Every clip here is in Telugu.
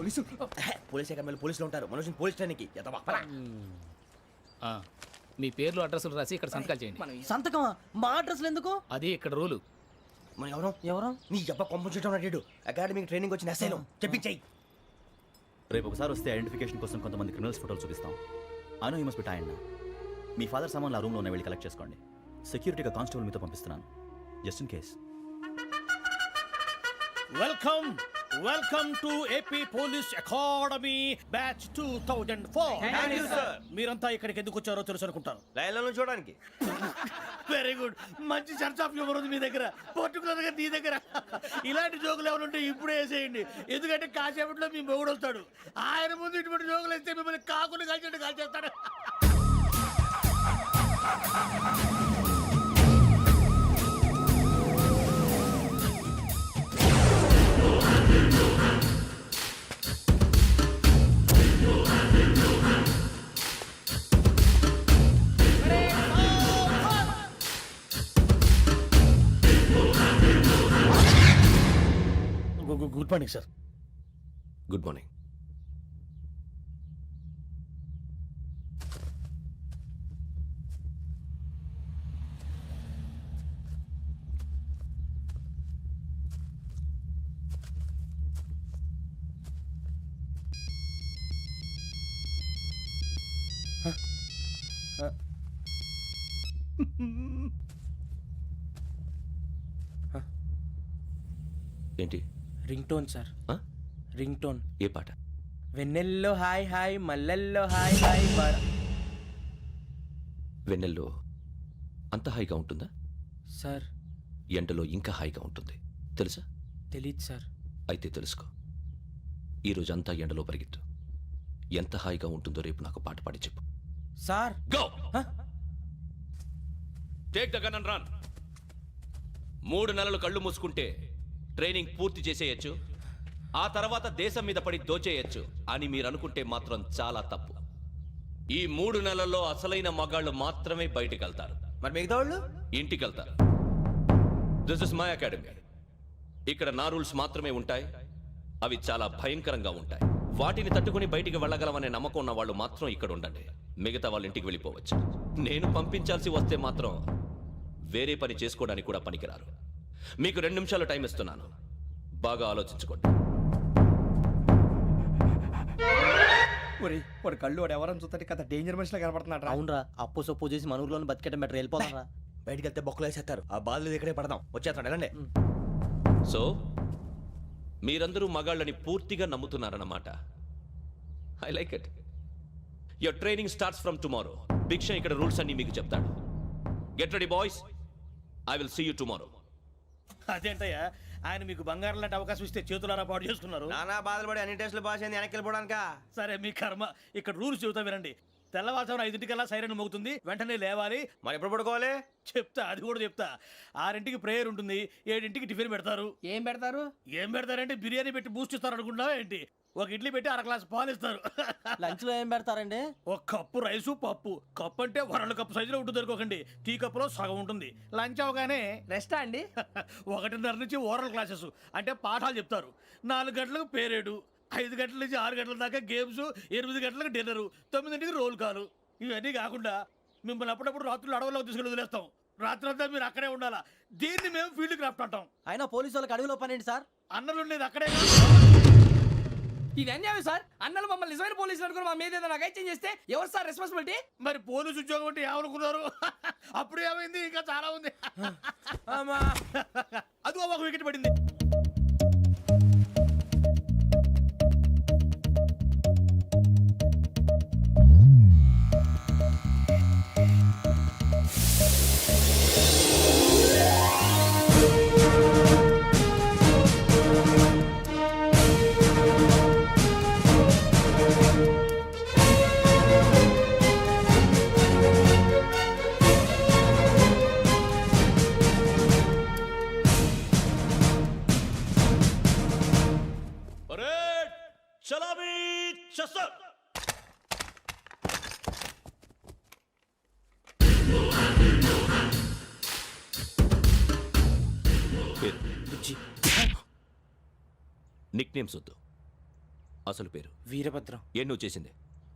పోలీస్ అకాడమీలో పోలీసులు ఉంటారు. మనుషులు పోలీస్ ట్రైనింగ్కి మీ పేర్లు అడ్రస్లు రాసి ఇక్కడ సంతకాలు చేయండి. సంతకమా? మా అడ్రస్లు ఎందుకు? అది ఇక్కడ రూలు. మన ఎవరు నీ అబ్బ పంపించడం అడిగాడు. అకాడమిక్ ట్రైనింగ్ వచ్చిన అసైలం చెప్పించాయి. రేపు ఒకసారి వస్తే ఐడెంటిఫికేషన్ కోసం కొంతమంది క్రిమినల్స్ ఫోటోలు చూపిస్తాం. అను యూ మస్ట్ బి టైండ్. మీ ఫాదర్ సామాన్లు ఆ రూమ్లో ఉన్న వెళ్ళి కలెక్ట్ చేసుకోండి. సెక్యూరిటీగా కానిస్టేబుల్ మీతో పంపిస్తున్నాను, just in case. Welcome to AP police academy batch 2004. మీరంతా ఇక్కడికి ఎందుకు వచ్చారో తెలుసు అనుకుంటాను. లైన్లను చూడడానికి. Very good. మంచి చర్చ్ ఆఫ్ హ్యూమర్ ఉంది మీ దగ్గర, పర్టికులర్ గా నీ దగ్గర. ఇలాంటి జోకులు ఏమైనా ఉంటే ఇప్పుడే వేసేయండి, ఎందుకంటే కాసేపట్లో మీ మొగుడు వస్తాడు. ఆయన ముందు ఇటువంటి జోకులు వేస్తే మిమ్మల్ని కాకులు కాల్చేట్టు కాల్చేస్తాడు. Good morning sir. Good morning. ఏంటి? Ring tone sir. Ring tone. ఏ పాట? వెన్నెల్లో హాయ్ హాయ్, మల్లెల్లో హాయ్ హాయ్. వెన్నెల్లో అంత హాయిగా ఉంటుందా సార్? ఎండలో ఇంకా హాయిగా ఉంటుంది తెలుసా? తెలీదు సార్. అయితే తెలుసుకో. ఈరోజు అంతా ఎండలో పరిగెత్తు. ఎంత హాయిగా ఉంటుందో రేపు నాకు పాట పాడి చెప్పు. Sir go. Take the gun and run. 3 నెలలు కళ్ళు మూసుకుంటే ట్రైనింగ్ పూర్తి చేసేయచ్చు, ఆ తర్వాత దేశం మీద పడి దోచేయచ్చు అని మీరు అనుకుంటే మాత్రం చాలా తప్పు. ఈ 3 నెలల్లో అసలైన మగాళ్ళు మాత్రమే బయటికి వెళ్తారు. మరి మిగతా వాళ్ళు ఇంటికి వెళ్తారు. This is my academy. ఇక్కడ నా రూల్స్ మాత్రమే ఉంటాయి. అవి చాలా భయంకరంగా ఉంటాయి. వాటిని తట్టుకుని బయటికి వెళ్ళగలమనే నమ్మకం ఉన్న వాళ్ళు మాత్రం ఇక్కడ ఉండండి. మిగతా వాళ్ళు ఇంటికి వెళ్ళిపోవచ్చు. నేను పంపించాల్సి వస్తే మాత్రం వేరే పని చేసుకోవడానికి కూడా పనికిరారు. మీకు 2 నిమిషాలు టైం ఇస్తున్నాను, బాగా ఆలోచించుకోండి. వాడు కళ్ళు వాడు ఎవరైనా చూస్తే కదా డేంజర్ మనిషిలో కనపడుతున్నాడు. అవునరా, అప్పు సొప్పు చేసి మన ఊర్లో బతికేట బెటర్. వెళ్ళిపోతారా? బయటికి వెళ్తే బొక్కలు వేసేస్తారు. ఆ బాధలు ఇక్కడే పడదాం. వచ్చేస్తాడు వెళ్ళండి. సో మీరందరూ మగాళ్ళని పూర్తిగా నమ్ముతున్నారన్నమాట. I like it. Your training starts from tomorrow. Bhiksha ఇక్కడ రూల్స్ అన్ని మీకు చెప్తాడు. Get ready boys, I will see you tomorrow. అదేంటయ్యా, ఆయన మీకు బంగారం లాంటి అవకాశం ఇస్తే చేతులారా పాటు చేసుకున్నారు. నానా బాధలు పడి అన్ని టెస్టులు పాస్ అయింది, వెనక్కి వెళ్ళిపోవడానికా? సరే మీ కర్మ. ఇక్కడ రూల్స్ చెబుతా వినండి. తెల్లవారుజామున 5 సైరన్ మోగుతుంది, వెంటనే లేవాలి. మరి ఎప్పుడు పడుకోవాలి? చెప్తా, అది కూడా చెప్తా. 6 ప్రేయర్ ఉంటుంది, 7 టిఫిన్ పెడతారు. ఏం పెడతారు? ఏం పెడతారంటే బిర్యానీ పెట్టి బూస్ట్ ఇస్తారు అనుకుంటున్నావా ఏంటి? ఒక ఇడ్లీ పెట్టి 1/2 గ్లాస్ పాలు ఇస్తారు. లంచ్ లో ఏం పెడతారండి? 1 కప్పు రైసు పప్పు. కప్పు అంటే 1/2 కప్పు సైజులో ఉంటుంది అనుకోకండి. టీ కప్పులో సగం ఉంటుంది. లంచ్ అవగానే రెస్టా అండి? 1:30 నుంచి ఓరల్ క్లాసెస్ అంటే పాఠాలు చెప్తారు. 4 గంటలకు పేరేడు, 5 గంటల నుంచి 6 గంటల దాకా గేమ్స్, 8 గంటలకు డిన్నరు, 9ంటికి రోల్ కాలు. ఇవన్నీ కాకుండా మిమ్మల్ని అప్పుడప్పుడు రాత్రులు అడవుల్లో తీసుకెళ్ళి వదిలేస్తాం. రాత్రి అంతా మీరు అక్కడే ఉండాలా. దీన్ని మేము ఫీల్డ్ క్రాఫ్ట్ అంటాం. అయినా పోలీసు వాళ్ళకి అడవిలో పని ఏంటి సార్? అన్నలు ఉండేది అక్కడే. ఇది అన్యాయం సార్. అన్నలు మమ్మల్ని నిజమైన పోలీసులు అనుకుని మా మీద ఏదైనా అగైత్యం చేస్తే ఎవరు సార్ రెస్పాన్సిబిలిటీ? మరి పోలీసు ఉద్యోగం అంటే ఏమనుకున్నారు? అప్పుడు ఏమైంది? ఇంకా చాలా ఉంది. అది ఒక వికెట్ పడింది. నిక్ నేమ్స్ వద్దు, అసలు పేరు వీరభద్రం. ఏం నువ్వు చేసింది?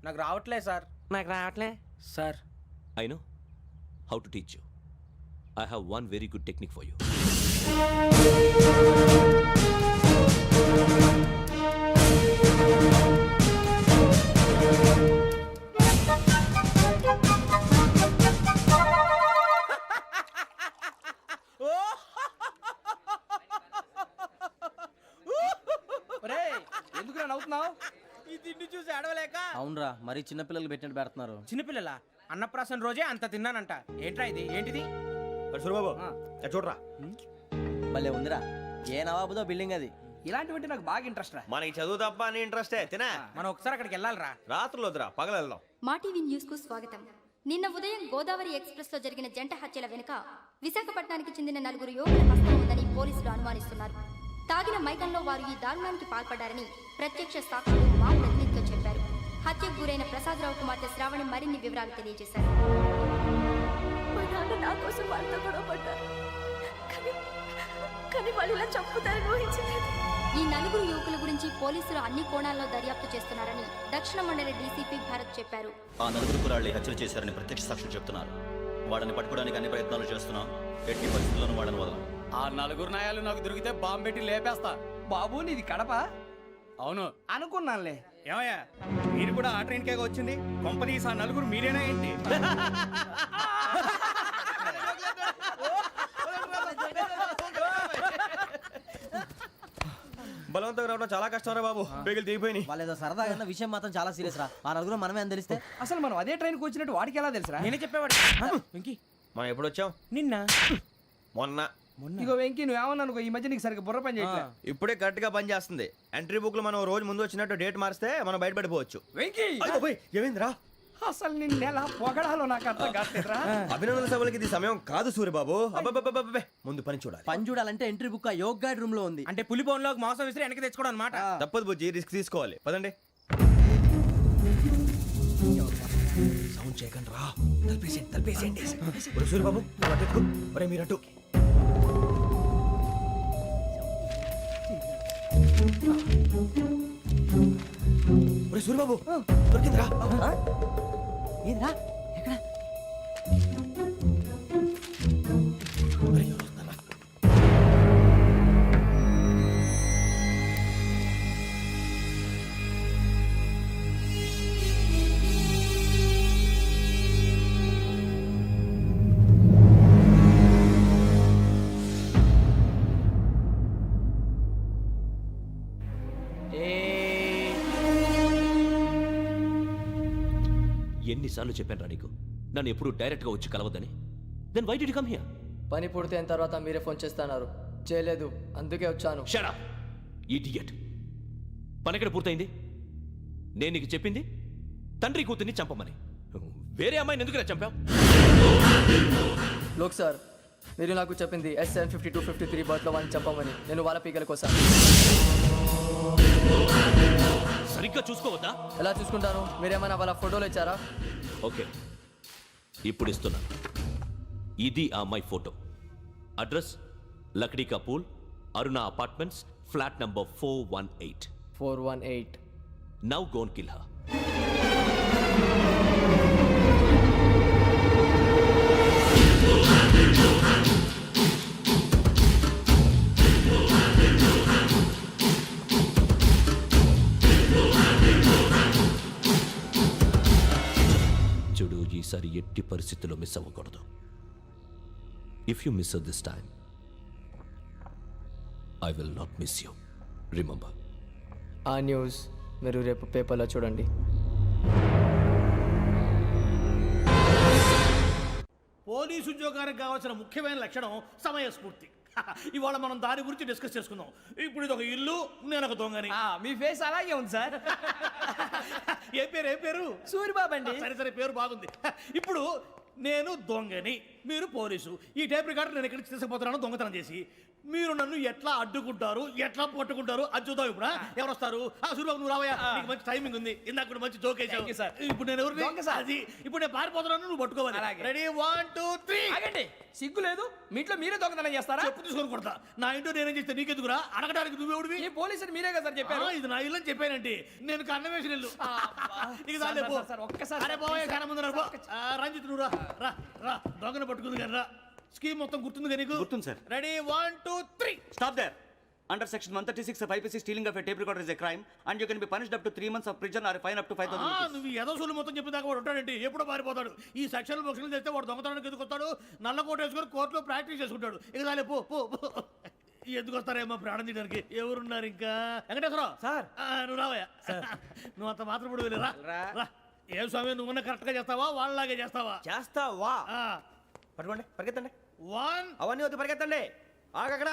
నాకు రావట్లే సార్. నాకు రావట్లే sir. I know how to teach you. I have one very good technique for you. ఒరేయ్, ఎందుకురా నవ్వుతున్నావు? ఈ తిండి చూసి అడవలేక. అవునరా మరి చిన్నపిల్లలు పెట్టినట్టు పెడుతున్నారు. చిన్నపిల్లల అన్నప్రాసన రోజే అంత తిన్నానంట. ఏంట్రా ఇది? ఏంటిది? సూరిబాబు చూడరా, భలే ఉందిరా. ఏ నవాబుదో బిల్డింగ్ అది. ఇలాంటివంటే నాకు బాగా ఇంట్రెస్ట్ రా. మనకి చదువు తప్ప అని ఇంట్రెస్టే తినా. మనం ఒకసారి అక్కడికి వెళ్ళాలిరా. రాత్రులు వద్దురా, పగలు వెళ్దాం. మా టీవీ న్యూస్ కు స్వాగతం. నిన్న ఉదయం గోదావరి ఎక్స్ప్రెస్ లో జరిగిన జంట హత్యల వెనుక విశాఖపట్నానికి చెందిన 4 యువకుల హస్తం ఉందని పోలీసులు అనుమానిస్తున్నారు. తాగిన మైకంలో వారు ఈ దారుణానికి పాల్పడ్డారని ప్రత్యక్ష సాక్షులు మా ప్రతినిధితో చెప్పారు. హత్యకు గురైన ప్రసాదరావు కుమార్తె శ్రావణి మరిన్ని వివరాలు తెలియజేశారు. మా నాన్న నా కోసం వాళ్ళతో గొడవ పడ్డారు, కానీ వాళ్ళు ఇలా చంపుతారని ఊహించలేదు. ఈ 4 యువకుల గురించి పోలీసులు అన్ని కోణాల్లో దర్యాప్తు చేస్తున్నారని దక్షిణ మండలి డీసీపీ భరత్ చెప్పారు. ఆ 4 కురాళ్ళు హత్యలు చేశారని ప్రత్యక్ష సాక్షులు చెప్తున్నారు. వాళ్ళని పట్టుకోవడానికి అన్ని ప్రయత్నాలు చేస్తున్నాం. ఎట్టి పరిస్థితుల్లోనూ వాళ్ళని వదలం. ఆ 4 నాయాలు నాకు దొరికితే బాంబు పెట్టి లేపేస్తా. బాబు నీది కడప? అవును. అనుకున్నానులే. ఏమయ్యా, మీరు కూడా ఆ ట్రైన్ కేగా వచ్చింది? కంపెనీస్ ఆ 4 మీరేనా ఏంటి? బలవంతంగా రావడం చాలా కష్టం రా బాబు. బేగులు దిగిపోయినాయి. వాళ్ళు ఏదో సరదాగా అన్న విషయం మాత్రం చాలా సీరియస్ రా. ఆ 4 మనమే అని తెలిస్తే అసలు మనం అదే ట్రైన్కి వచ్చినట్టు వాడికి ఎలా తెలుసురా? నేనే చెప్పేవాడు. వెంకీ, మనం ఎప్పుడు వచ్చాం? నిన్న మొన్న. ఇగో వెంకీ, నువ్వేమన్నా అనుకో, ఈ మధ్య నీకు సరిగ్గా బుర్ర పని చేయట్లేదు. ఇప్పుడే కరెక్ట్ గా పని చేస్తుంది. ఎంట్రీ బుక్ లో మనం రోజు ముందు వచ్చినట్టు డేట్ మారిస్తే మనం బయటపడిపోవచ్చు. వెంకీ, ఏమైందిరా? అసలు నిన్న ఎలా పొగడాలో నాకు అర్థం కాట్లేదురా. అభినందన సభలకి ఇది సమయం కాదు సూర్యబాబు. అబ్బబ్బబ్బబ్బబ్బే, ముందు పని చూడాలి. పని చూడాలంటే ఎంట్రీ బుక్ ఆ యోగ్ గైడ్ రూమ్ లో ఉంది. అంటే పులి బోన్లోకి మాంసం విసిరి వెనక్కి తెచ్చుకోవడం అనమాట. తప్పదు బుజ్జి, రిస్క్ తీసుకోవాలి. పదండి. సౌండ్ చేయకండి రా. తలపేసేయండి. సూర్యబాబు మీరటు. సూర్యబాబు దొరికిందిరా. ఏంద్రా ఎక్కడ? ఎన్నిసార్లు చెప్పాను రా నీకు నన్ను ఎప్పుడు డైరెక్ట్ గా వచ్చి కలవద్దని? Then why did you come here? పని పూర్తయిన తర్వాత మీరే ఫోన్ చేస్తున్నారు. చేయలేదు, అందుకే వచ్చాను. Shut up idiot. పని ఎక్కడ పూర్తయింది? నేను నీకు చెప్పింది తండ్రి కూతుర్ని చంపమని. వేరే అమ్మాయిని ఎందుకు చంపావు? లోక్ సార్, మీరు నాకు చెప్పింది SN5253 బర్త్లో వాళ్ళని చంపమని. నేను వాళ్ళ పీకల కోసం. సరిగ్గా చూసుకోవద్దా? ఎలా చూసుకుంటాను? మీరేమైనా వాళ్ళ ఫోటోలు ఇచ్చారా? ఓకే, ఇప్పుడు ఇస్తున్నా. ఇది ఆ అమ్మాయి photo. Address Lakdi కపూల్, Aruna apartments, flat number 418. 418. Now go and kill her. చూడు, ఈసారి ఎట్టి పరిస్థితుల్లో మిస్ అవ్వకూడదు. If you miss this time I will not miss you. Remember. ఆ న్యూస్ మీరు రేపు పేపర్లో చూడండి. పోలీసు ఉద్యోగానికి కావాల్సిన ముఖ్యమైన లక్షణం సమయస్ఫూర్తి. ఇవాళ మనం దాని గురించి డిస్కస్ చేసుకుందాం. ఇప్పుడు ఇది ఒక ఇల్లు, నేను ఒక దొంగని. మీ ఫేస్ అలాగే ఉంది సార్. ఏ పేరు? సూరిబాబు అండి. సరే పేరు బాగుంది. ఇప్పుడు నేను దొంగని, మీరు పోలీసు. ఈ టైప్ రికార్డు నేను ఎక్కడికి తీసుకుపోతున్నాను దొంగతనం చేసి. మీరు నన్ను ఎట్లా అడ్డుకుంటారు, ఎట్లా పట్టుకుంటారు అది చూద్దాం. ఇప్పుడు ఎవరు వస్తారు? సూర్యబాబు నువ్వు రావయ్యా, నీకు మంచి టైమింగ్ ఉంది. ఇందాక కూడా మంచి జోక్ వేసావు. Thank you, sir. ఇప్పుడు నేను ఎవరిని? దొంగ, sir. అది ఇప్పుడు నేను పారిపోతున్నాను, నువ్వు పట్టుకోవాలి. అలాగే. రెడీ 1 2 3. ఆగండి, సిగ్గు లేదు? మీ ఇంట్లో మీరే దొంగతనం చేస్తారా? చెప్పు తీసుకొని కొడతా. నా ఇంట్లో నేనేం చేస్తే నీకెందుకురా? అడగడానికి నువ్వెవడివి? ఈ పోలీసులు మీరే కదా సార్ చెప్పారు. ఇది నా ఇల్లు అని చెప్పానండి. నేను కన్న వేసిన ఇల్లు. ఇక చాలే పో. సార్, ఒక్కసారి అరే పోయే చాలా ముందు రా, పో. రంజిత్ నువ్వు రా రా రా. దొంగను పట్టుకుంది కానీ రా. స్కీమ్ మొత్తం గుర్తుంది కానీ నీకు? గుర్తుంది, sir. Ready 1 2 3. Stop there. Under section 136 of IPC, stealing of a tape recorder is a crime, and you can be punished up to 3 months of prison or a fine up to 5,000 rupees. నువ్వు ఏదో సొల్లు మొత్తం చెప్పిన దాకా వాడు ఉంటాడండి. ఎప్పుడో పారిపోతాడు. ఈ సెక్షన్ బొక్షన్లు చేస్తే వాడు దొంగతనానికి ఎందుకు వస్తాడు? నల్ల కోట వేసుకొని కోర్టులో ప్రాక్టీస్ చేసుకుంటాడు. ఇక చాలే పో పో పో. ఎందుకు వస్తారేమో ప్రాణం తీయడానికి. ఎవరున్నారు ఇంకా? వెంకటేశ్వరరావు సార్. నువ్వు రావయ్యా. నువ్వు అంత మాత్రం ఇప్పుడు వెళ్ళి రా రా. ఏ స్వామి నువ్వున్న కరెక్ట్ గా చేస్తావా వాళ్ళలాగే చేస్తావా? చేస్తావా? పట్టుకోండి, పరిగెత్తండి. 1 అవన్నీ వద్దు, పరిగెత్తండి. ఆగక్కడ.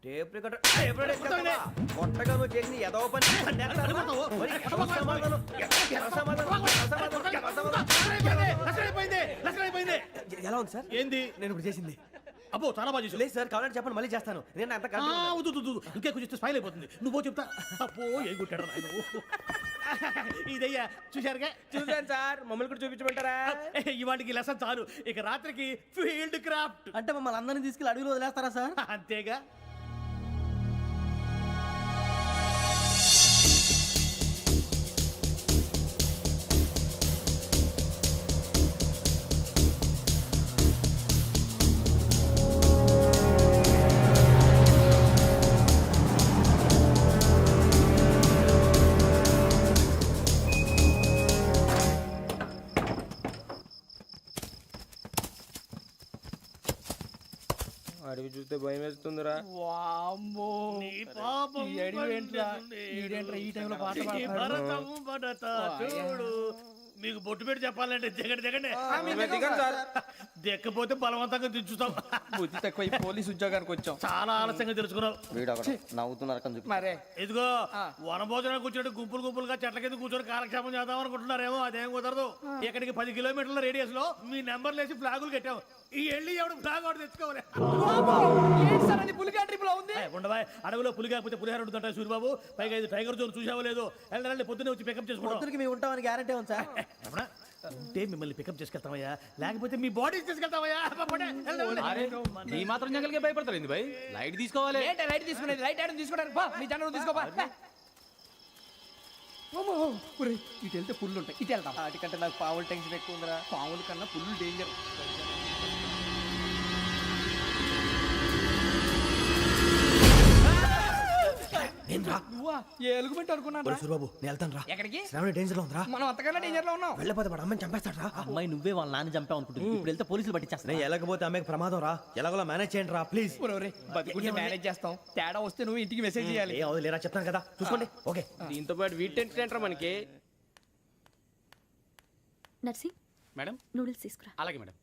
టేప్ రికార్డర్ కొట్టండి. కొట్టగా నువ్వు చేసిన ఏదో పని. అయిపోయింది. ఎలా ఉంది సార్? ఏంది? నేను ఇప్పుడు చేసింది. అబ్బో చాలా బాగా చేసావు. లేదు సార్, కావాలంటే చెప్పండి, మళ్ళీ చేస్తాను. నేను అంత ఇంకే కొంచెం స్మైల్ అయిపోతుంది. నువ్వు చెప్తా. అబ్బో ఏం కొట్టాడు నాయన. ఇదయ్యా చూశారుగా? చూసాను సార్, మమ్మల్ని కూడా చూపించమంటారా? ఇవాటికి లెసన్ చాలు. ఇక రాత్రికి ఫీల్డ్ క్రాఫ్ట్. అంటే మమ్మల్ని అందరినీ తీసుకెళ్ళి అడవిలో వదిలేస్తారా సార్? అంతేగా. అడవి చూస్తే భయం వేస్తుందిరా. నీ పాపం ఈ అడవి ఏంట్రా? పండుతుంది. ఈడేంట్రా ఈ టైంలో పాట ఈ పాడుతున్నాడు? భరతము భరత చూడు. మీకు బొట్టు పెట్టి చెప్పాలంటే దిగండి దిగండి. దిక్కపోతే బలవంతంగా దించుతాం. బుద్ధి తక్కువ, ఈ పోలీస్ ఉద్యోగానికి వచ్చాం. చాలా ఆలస్యంగా తెలుసుకున్నావు. వీడు అక్కడ నవ్వుతున్నారు కని చూపి. మరే ఇదిగో వనభోజనానికి కూర్చోండి, గుంపులు గుంపులుగా చెట్ల కింద కూర్చొని కాలక్షేపం చేద్దాం అనుకుంటున్నారేమో. అదేం కుదరదు. ఇక్కడికి 10 కిలోమీటర్ల రేడియస్ లో మీ నెంబర్లు వేసి ఫ్లాగులు కట్టాము. ఈ వెళ్ళి ఎవడు ఫ్లాగ్ ఒకటి తెచ్చుకోవాలి. ఏంటి సార్ అది పులిగా ట్రిప్ లో ఉంది? ఉండవా, అడవిలో పులి కాకపోతే పులిహార ఉంటుంటాయి సూర్యబాబు. పైగా ఇది టైగర్ జోన్ చూసావో లేదో. వెళ్ళండి పొద్దున్నే వచ్చి పికప్ చేసుకుంటాం. పొద్దునకి మేము ఉంటామని గ్యారంటీ ఉంది సార్. అంటే మిమ్మల్ని పికప్ చేసుకెళ్తామయ్యా, లేకపోతే మీ బాడీ తీసుకెళ్తామయ్యా. ఈ మాత్రం జంగల్కే భయపడతారు భయ్. లైట్ తీసుకోవాలి. ఏంటి లైట్ తీసుకునేది? లైట్ ఆడని తీసుకోవడానికి బా, మీ జనం తీసుకోబా. ఇటు వెళ్తే పుల్లు ఉంటాయి, ఇటు వెళ్తాం. వాటికంటే నాకు పావులు టెన్షన్ ఎక్కువ ఉందిరా. పాముల కన్నా పుల్లు డేంజర్. నువ్వా? ఏ ఎలుగుబెట్టి అనుకున్నాను. సూర్యబాబు నేను వెళ్తాను రా. ఎక్కడికి? శ్రావణి డేంజర్ లో ఉందిరా. మనం అంతకన్నా డేంజర్ లో ఉన్నాం. వెళ్ళపోతే వాడు అమ్మని చంపేస్తాడు రా. అమ్మాయి నువ్వే వాళ్ళ నాన్న చంపావు అనుకుంటుంది. ఇప్పుడు వెళ్తే పోలీసులు పట్టించేస్తా. నేను వెళ్ళకపోతే అమ్మాయికి ప్రమాదం రా. ఎలాగోలా మేనేజ్ చేయండి రా ప్లీజ్. బతికుంటే మేనేజ్ చేస్తాం. తేడా వస్తే నువ్వు ఇంటికి మెసేజ్ చేయాలి. ఏ అవుదు లేరా, చెప్తాను కదా చూసుకోండి. ఓకే. దీంతో పాటు వీటి టెన్షన్ ఏంట్రా మనకి? నర్సింగ్ మేడం నూడిల్స్ తీసుకురా. అలాగే మేడం.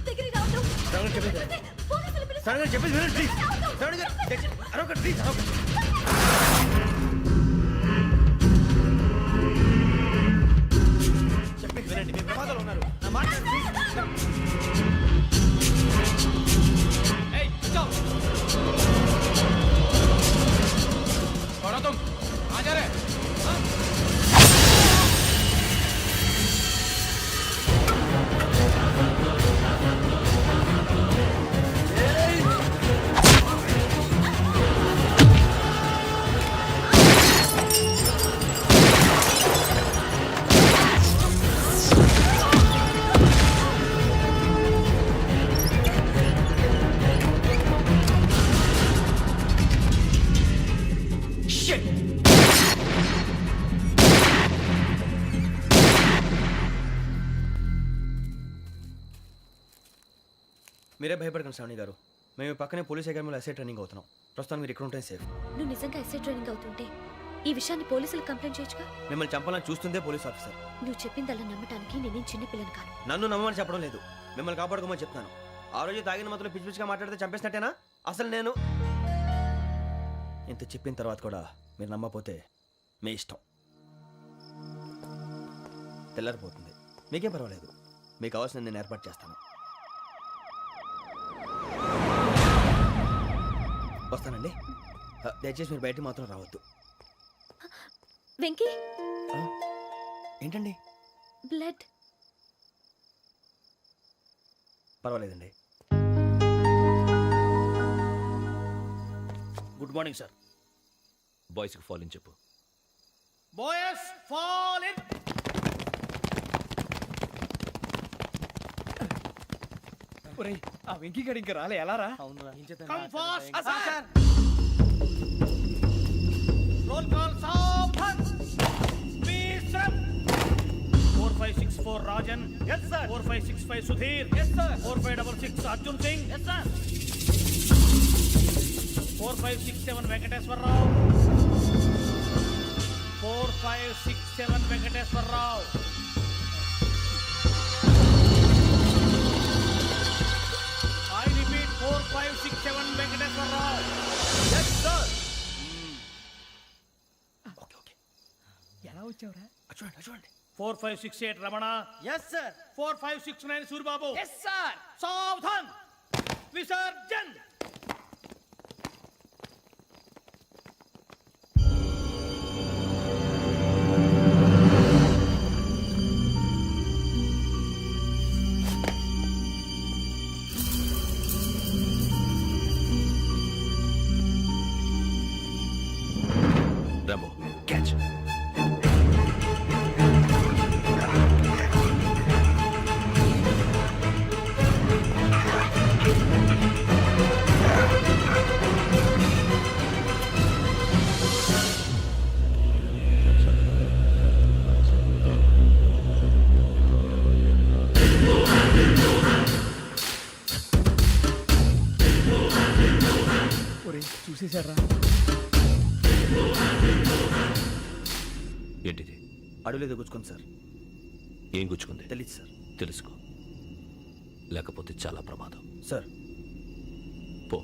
దగ్గరికి రావద్దు. పోలీసులు పిలుస్తారు. చెప్పేసి వినండి ప్లీజ్. శ్రావణి గారు అరొకటి ప్లీజ్. చెప్పేసి వినండి, మీ ప్రమాదాలు ఉన్నారు. నా మాట మీరే భయపడకండి శ్రావణి గారు. మేము పక్కనే పోలీస్ అకాడమీలో ఎస్ఐ ట్రైనింగ్ అవుతున్నాం. ప్రస్తుతం మీరు ఇక్కడ ఉంటే సేఫ్. నువ్వు నిజంగా ఎస్ఐ ట్రైనింగ్ అవుతుంటే ఈ విషయాన్ని పోలీసులకు కంప్లైంట్ చేయొచ్చుగా. మిమ్మల్ని చంపాలని చూస్తుందే పోలీస్ ఆఫీసర్. నువ్వు చెప్పిందల్లా నమ్మటానికి నేనేం చిన్న పిల్లని కాను. నన్ను నమ్మమని చెప్పడం లేదు, మిమ్మల్ని కాపాడుకోమని చెప్తాను. ఆ రోజు తాగిన మాత్రం పిచ్చి పిచ్చిగా మాట్లాడితే చంపేసినట్టేనా? అసలు నేను ఇంత చెప్పిన తర్వాత కూడా మీరు నమ్మపోతే మీ ఇష్టం. తెల్లారిపోతుంది, మీకేం పర్వాలేదు. మీకు కావాల్సిన నేను ఏర్పాటు చేస్తాను. వస్తానండి. దయచేసి మీరు బయట మాత్రం రావద్దు. వెంకీ, ఏంటండి? బ్లడ్. పర్వాలేదండి. Good morning sir. బాయ్స్కి ఫాల్ ఇన్ చెప్పు. Boys fall in. ఒరేయ్, ఆ వెంకీ గడి ఇంకా రాలే, ఎలా రా? Come fast sir. Roll call సావధాన్. విశ్రమ్. 4564 Rajan. yes sir. 4565 Sudheer. yes sir. 4566 Arjun Singh. yes sir. 4567 Venkateswararao. 4567 Venkateswararao. I repeat 4567 Venkateswararao. yes sir. ఎలా వచ్చావురా? చూడండి చూడండి. 4568 Ramana. Yes sir. 4569 Suribabu. Yes sir. సావధాన్. విసర్జన్. Rambo catch. ఒరేయ్, చూసేశారా? ఏంటిది? అడవిలో గుచ్చుకోండి సార్. ఏం గుచ్చుకుంది? తెలీదు సార్. తెలుసుకో, లేకపోతే చాలా ప్రమాదం. సార్ పో.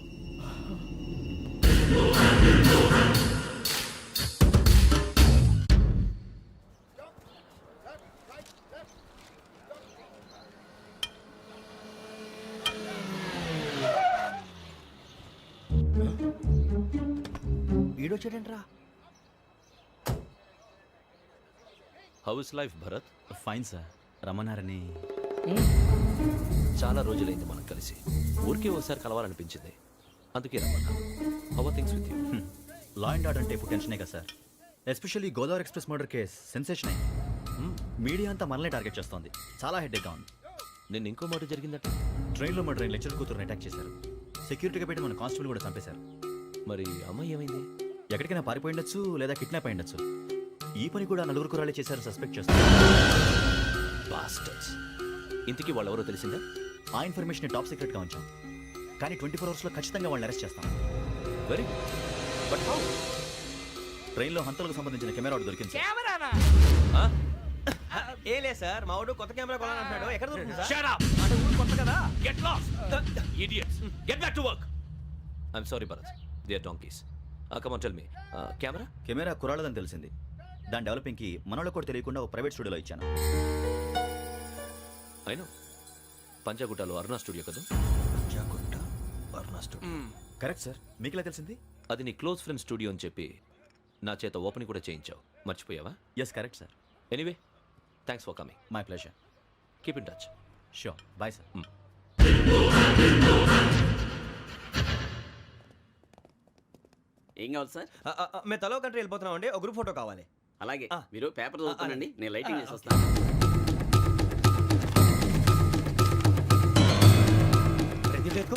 ఈడొచ్చాడంట్రా. How is life Bharat? Fine sir. రమ్మన్నారని. చాలా రోజులైంది మనం కలిసి. ఊరికే ఒకసారి కలవాలనిపించింది, అందుకే రమ్మన్నా. How are things with you? Law and order అంటే ఇప్పుడు టెన్షనే కదా sir. Especially Godavari express murder case sensation అయింది. మీడియా అంతా మనల్ని టార్గెట్ చేస్తోంది. చాలా హెడ్ఏక్గా ఉంది. నిన్న ఇంకో మాట జరిగిందట. ట్రైన్లో మా ట్రైన్ లెక్చర్ కూతురుని అటాక్ చేశారు. సెక్యూరిటీగా పెట్టి మన కానిస్టేబుల్ కూడా చంపేశారు. మరి అమ్మాయి ఏమైంది? ఎక్కడికైనా పారిపోయి ఉండొచ్చు, లేదా కిడ్నాప్ అయి ఉండొచ్చు. ఈ పని కూడా నలుగురు కురాలే చేశారు సస్పెక్ట్ చేస్తారు. బాస్టర్స్. ఇంతకీ వాళ్ళు ఎవరో తెలిసిందా? ఆ ఇన్ఫర్మేషన్ టాప్ సీక్రెట్గా ఉంచాం, కానీ 24 అవర్స్లో ఖచ్చితంగా వాళ్ళని అరెస్ట్ చేస్తాం. Very but how? ట్రైన్లో హంతలకు సంబంధించిన కెమెరా ఒకటి దొరికింది సార్. కెమెరానా? ఏ లే సార్, మా వాడు కొత్త కెమెరా కొనాలంటున్నాడు. ఎక్కడ దొరుకుతుంది సార్? Shut up! అంటే ఊరు కొత్త కదా. Get lost! Idiots! Get back to work! I'm sorry, Bharat. They are donkeys. Come on, tell me. Camera? Camera కురాలదని తెలిసింది. దాని డెవలపింగ్కి మనోళ్ళకు కూడా తెలియకుండా ఒక ప్రైవేట్ స్టూడియోలో ఇచ్చాను. I know. పంజాగుట్టలో అరుణ స్టూడియో కదా? పంజాగుట్ట అరుణ స్టూడియో. Correct sir. మీకు ఇలా తెలిసింది? అది నీ క్లోజ్ ఫ్రెండ్ స్టూడియో అని చెప్పి నా చేత ఓపెన్ కూడా చేయించావు. మర్చిపోయావా? Yes correct sir. Anyway, thanks for coming. My pleasure. Keep in touch. Sure. Bye sir. ఏం కావాలి సార్? మేము తలో కంట్రీ వెళ్ళిపోతున్నాం అండి. ఒక గ్రూప్ ఫోటో కావాలి. అలాగే, ఆ. మీరు పేపర్ చదువుతానండి, నేను లైటింగ్ చేసి ఓకే. వస్తాను. రెడీ లేదు.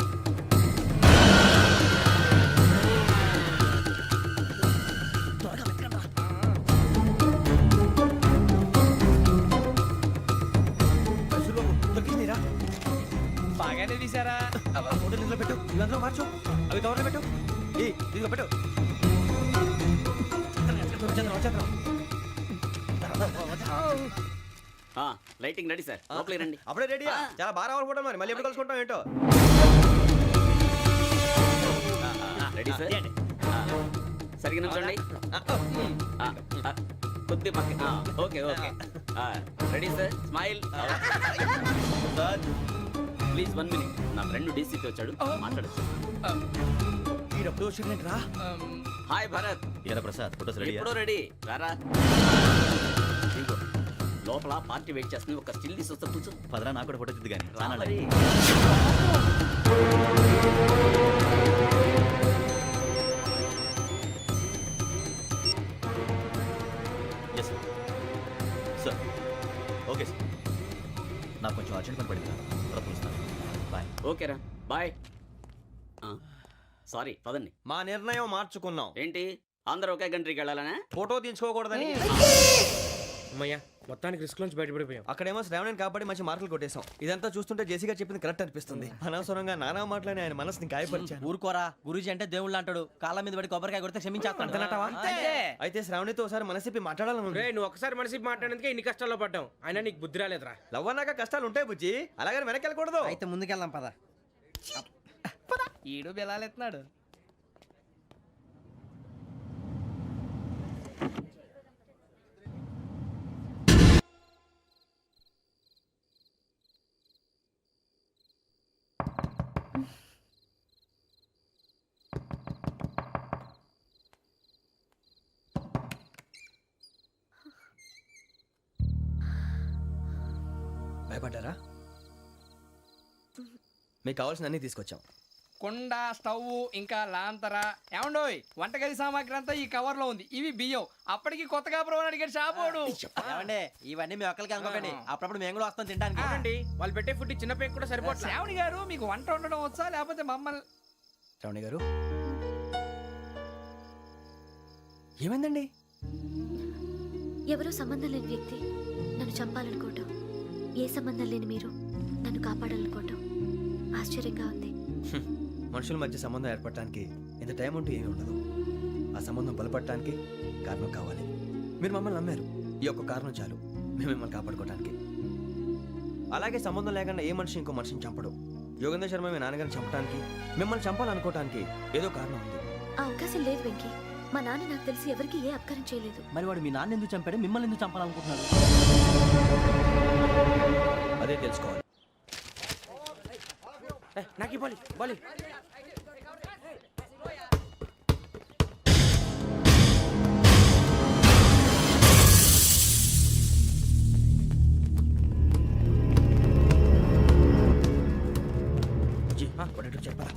దొరికిందిరా. బాగానే తీసారా? ఫోటో నిద్ర పెట్టు. ఇవందరూ మార్చు. అవి కవర్లో పెట్టు ఇదిగో పెట్టు లైటింగ్ రెడీ సార్ లోపలికి రండి అప్పుడే రెడీయా చాలా బాగా రావాలి ఫోటో మరి మళ్ళీ ఎప్పుడు కలుసుకుంటాం ఏంటో రెడీ సార్ సరిగ్గా నుంచోండి కొద్ది పక్క okay okay ready sir smile please 1 minute నా ఫ్రెండ్ డీసీకి వచ్చాడు మాట్లాడచ్చు ఈడప్పుడు వచ్చిందంటే రా హాయ్ భరత్ ఏరా ప్రసాద్ ఫోటోస్ రెడీ ఎప్పుడో రెడీ రారా ఇదిగో, లోపల పార్టీ వెయిట్ చేస్తుంది ఒక స్టిల్ తీసి వస్తా కూర్చో పదరా నాకు కూడా ఫోటో తిద్దు కానీ రా రానా మరి. ఎస్ సార్ ఓకే సార్ నాకు కొంచెం అర్జెంట్ పని పడింది తర్వాత పిలుస్తాను బాయ్ ఓకేరా బాయ్ సారీ పదండి మా నిర్ణయం మార్చుకున్నాం ఏంటి అందరూ ఒకే కంట్రీకి వెళ్ళాలనే ఫోటో తీసుకోకూడదని అమ్మయ్యా మొత్తానికి రిస్క్ నుంచి బయటపడిపోయాం. అక్కడేమో శ్రావణిని కాబట్టి మంచి మార్కులు కొట్టేశాం ఇదంతా చూస్తుంటే జేసీగా చెప్పింది కరెక్ట్ అనిపిస్తుంది అనవసరంగా నానా మాటలని ఆయన మనసుని గాయపరిచాను ఊరుకోరా గురూజీ అంటే దేవుళ్ళు అంటాడు కాళ్ళ మీద పడి కొబ్బరికాయ కొడితే క్షమించేస్తాను అంతేనంటావా? అయితే శ్రావణితో ఒకసారి మనసిప్పి మాట్లాడాలను రే నువ్వు ఒకసారి మనిషి మాట్లాడేందుకే ఇన్ని కష్టాల్లో పడ్డాం అయినా నీకు బుద్ధి రాలేదురా. లవ్ అన్నాక కష్టాలు ఉంటాయి బుజ్జి అలాగని వెనక్కి వెళ్ళకూడదు అయితే ముందుకెళ్దాం పద ఈడు బెలాలెత్తున్నాడు. భయపడ్డారా మీకు కావాల్సిన అన్ని తీసుకొచ్చాం కుండ స్టవ్ ఇంకా లాంతర ఏమండోయ్ వంటగది సామాగ్రి అంతా ఈ కవర్ లో ఉంది. ఇవి బియ్యం. అప్పటికి కొత్తగా బ్రో అడిగాడు షాపోడు. ఏమండి ఇవన్నీ మీ ఒక్కరికి అనుకోకండి అప్పుడప్పుడు మేము కూడా వస్తాం తినడానికి అవునండి వాళ్ళు పెట్టే ఫుడ్ చిన్న పేరు కూడా సరిపోతుంది. శ్రావణి గారు మీకు వంట వండడం వచ్చా లేకపోతే మమ్మల్ని శ్రావణి గారు ఏమైందండి ఎవరో సంబంధం లేని వ్యక్తి నన్ను చంపాలనుకోవటం, ఏ సంబంధం లేని మీరు నన్ను కాపాడాలనుకోవటం ఆశ్చర్యంగా ఉంది. మనుషుల మధ్య సంబంధం ఏర్పడటానికి ఇంత టైం ఉంటూ ఏమీ ఉండదు. ఆ సంబంధం బలపడటానికి కారణం కావాలి. మీరు మమ్మల్ని నమ్మారు, ఈ ఒక్క కారణం చాలు మేము మిమ్మల్ని కాపాడుకోవడానికి. అలాగే సంబంధం లేకుండా ఏ మనిషి ఇంకో మనిషిని చంపడు. యోగేంద్ర శర్మ మీ నాన్నగారిని చంపడానికి, మిమ్మల్ని చంపాలనుకోవటానికి ఏదో కారణం ఉంది. ఆ అవకాశం లేదు వెంకీ. మా నాన్న నాకు తెలిసి ఎవరికి ఏ అపకారం చేయలేదు. మరి వాడు మీ నాన్న ఎందుకు చంపాడు, మిమ్మల్ని ఎందుకు చంపాలనుకుంటున్నాడు? అదే తెలుసుకోవాలి. నాకు ఇవ్వాలి బాలి చెప్పరా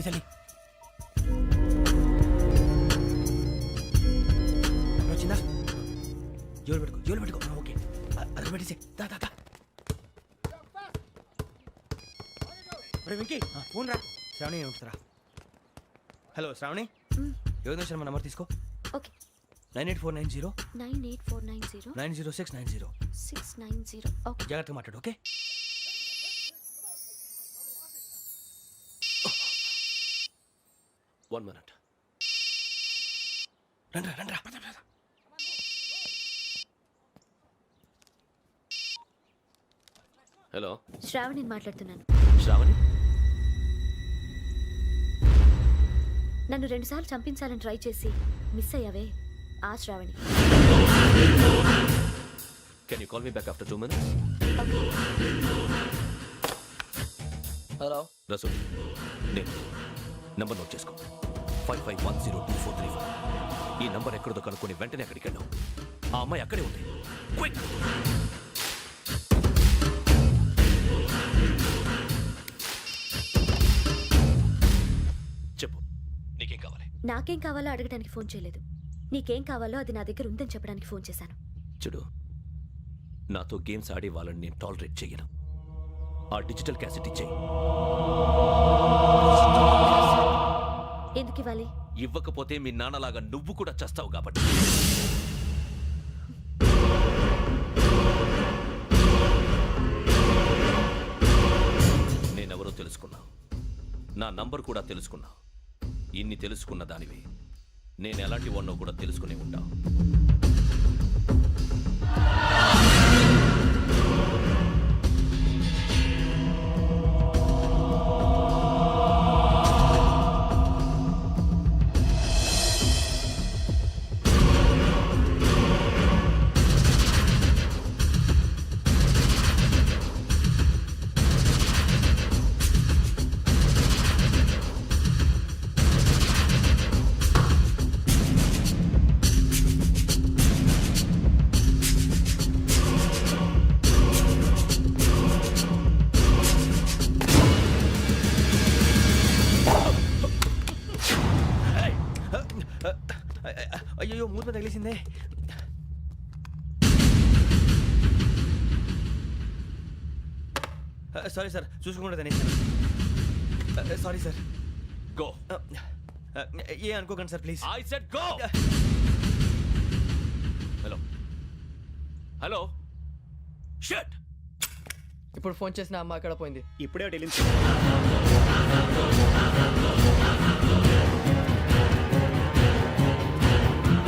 చలి వచ్చిందా? జోలు పెట్టుకో ఓకే అది పెట్టేసి వెంకీ ఫోన్ రా. శ్రావణి ఏమిటిరా? హలో శ్రావణి, యోగేంద్ర శర్మ నంబర్ తీసుకో. ఓకే 98490 98490 90690. 690. ఓకే జాగ్రత్తగా మాట్లాడు ఓకే. One minute. రండ్రా హలో శ్రావణిని మాట్లాడుతున్నాను. శ్రావణి, నన్ను 2 సార్లు చంపించాలని ట్రై చేసి మిస్ అయ్యావే ఆ Shravani. Can you call me back after 2 minutes? Hello Rasool, నేను నంబర్ నోట్ చేసుకో. 55102435. ఈ నంబర్ ఎక్కడదో కనుక్కొని వెంటనే అక్కడికి వెళ్ళాం. ఆ అమ్మాయి అక్కడే ఉంది. క్విక్. చెప్పు, నీకేం కావాలి? నాకేం కావాలో అడగడానికి ఫోన్ చేయలేదు. నీకేం కావాలో అది నా దగ్గర ఉందని చెప్పడానికి ఫోన్ చేశాను. చూడు, నాతో గేమ్స్ ఆడే వాళ్ళని నేను టాలరేట్ చెయ్యను. ఆ డిజిటల్ క్యాసెట్ ఇచ్చేయి. ఎందుకు ఇవ్వాలి? ఇవ్వకపోతే మీ నాన్నలాగా నువ్వు కూడా చస్తావు కాబట్టి. నేనెవరో తెలుసుకున్నా, నా నంబర్ కూడా తెలుసుకున్నా. ఇన్ని తెలుసుకున్న దానివి నేను ఎలాంటి వాడినో కూడా తెలుసుకునే ఉంటావు. అయ్యో మూత తగిలేసిందే. సారీ సార్, చూసుకోకుండా తినేసాను. Sorry sir. గో. ఏ అనుకోకండి sir please. I said go. Hello hello shut. ఇప్పుడు ఫోన్ చేసిన అమ్మ అక్కడ పోయింది. ఇప్పుడే వెళ్ళింది.